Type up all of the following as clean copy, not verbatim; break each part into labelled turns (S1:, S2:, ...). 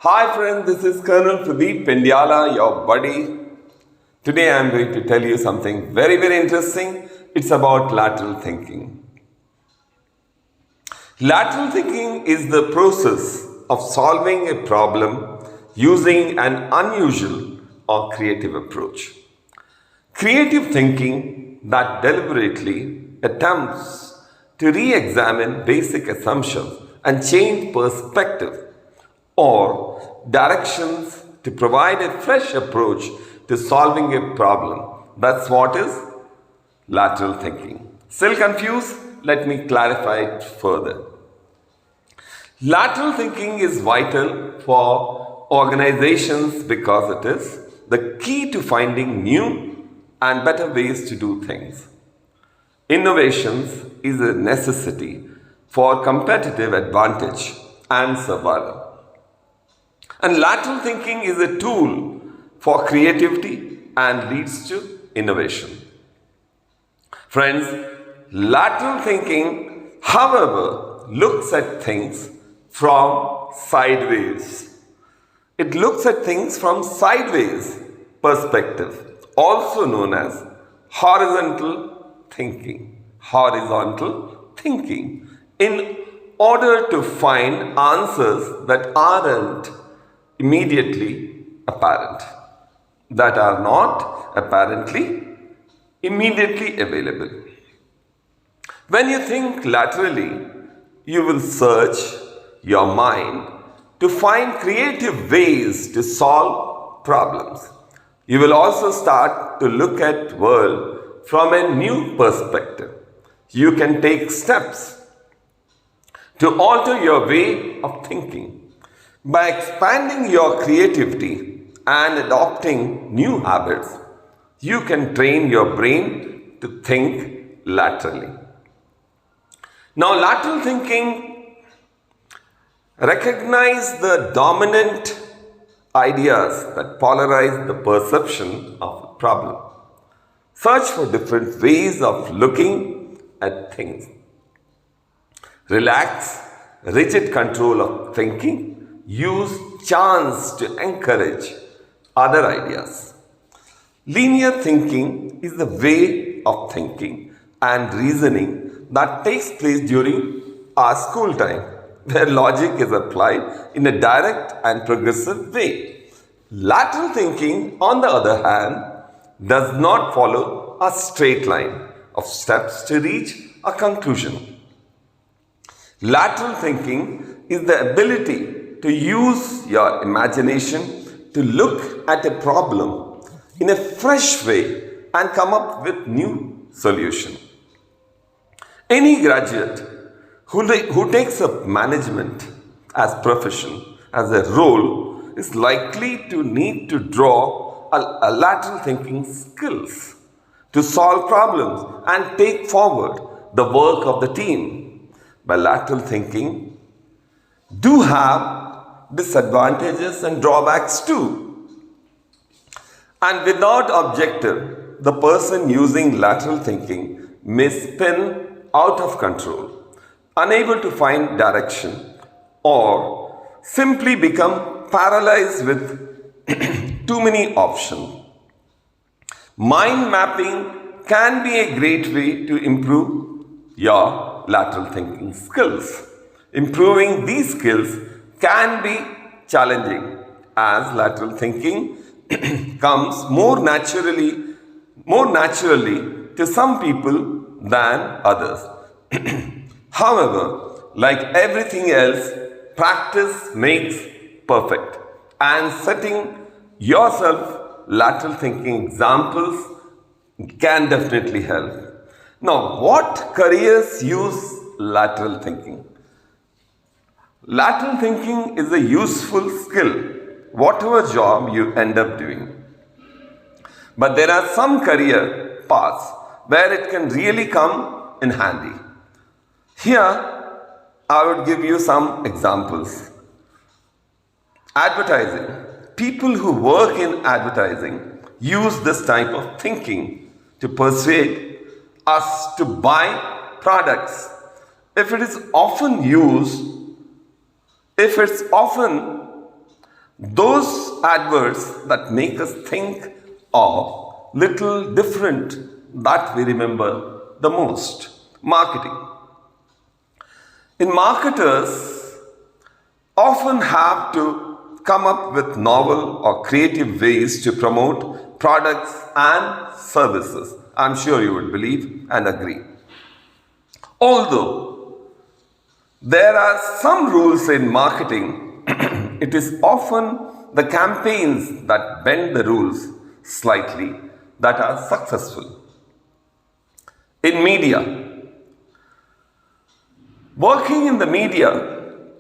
S1: Hi friends, this is Colonel Pradeep Pendyala, your buddy. Today I am going to tell you something very interesting. It's about lateral thinking. Lateral thinking is the process of solving a problem using an unusual or creative approach. Creative thinking that deliberately attempts to re-examine basic assumptions and change perspective or directions to provide a fresh approach to solving a problem. That's what is lateral thinking. Still confused? Let me clarify it further. Lateral thinking is vital for organizations because it is the key to finding new and better ways to do things. Innovations is a necessity for competitive advantage and survival. And lateral thinking is a tool for creativity and leads to innovation. Friends, lateral thinking, however, looks at things from sideways. It looks at things from sideways perspective, also known as horizontal thinking. Horizontal thinking. In order to find answers that aren't immediately apparent, that are not apparently immediately available. When you think laterally, you will search your mind to find creative ways to solve problems. You will also start to look at world from a new perspective. You can take steps to alter your way of thinking. By expanding your creativity and adopting new habits, you can train your brain to think laterally. Now, lateral thinking recognizes the dominant ideas that polarize the perception of a problem. Search for different ways of looking at things. Relax rigid control of thinking. Use chance to encourage other ideas. Linear thinking is the way of thinking and reasoning that takes place during our school time, where logic is applied in a direct and progressive way. Lateral thinking, on the other hand, does not follow a straight line of steps to reach a conclusion. Lateral thinking is the ability to use your imagination to look at a problem in a fresh way and come up with new solution. Any graduate who takes up management as profession, as a role, is likely to need to draw a lateral thinking skills to solve problems and take forward the work of the team. By lateral thinking do have disadvantages and drawbacks too. And without objective, the person using lateral thinking may spin out of control, unable to find direction, or simply become paralyzed with too many options. Mind mapping can be a great way to improve your lateral thinking skills. Improving these skills can be challenging as lateral thinking comes more naturally to some people than others. However, like everything else, practice makes perfect, and setting yourself lateral thinking examples can definitely help. Now, what careers use lateral thinking? Lateral thinking is a useful skill, whatever job you end up doing. But there are some career paths where it can really come in handy. Here, I would give you some examples. Advertising. People who work in advertising use this type of thinking to persuade us to buy products. If it's often Those adverts that make us think of little different that we remember the most. Marketing. In marketers often have to come up with novel or creative ways to promote products and services. I'm sure you would believe and agree. Although there are some rules in marketing, it is often the campaigns that bend the rules slightly that are successful. In media, working in the media,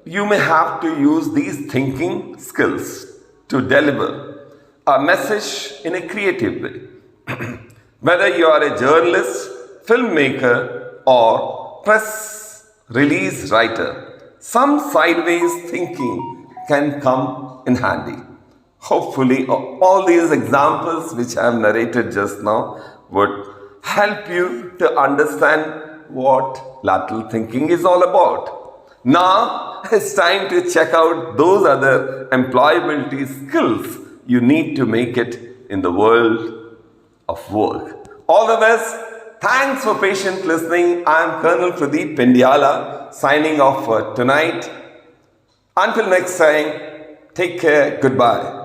S1: you may have to use these thinking skills to deliver a message in a creative way. Whether you are a journalist, filmmaker, or press release writer, some sideways thinking can come in handy. Hopefully, all these examples which I have narrated just now would help you to understand what lateral thinking is all about. Now, it's time to check out those other employability skills you need to make it in the world of work. All the best. Thanks for patient listening. I am Colonel Pradeep Pendiala signing off for tonight. Until next time, take care. Goodbye.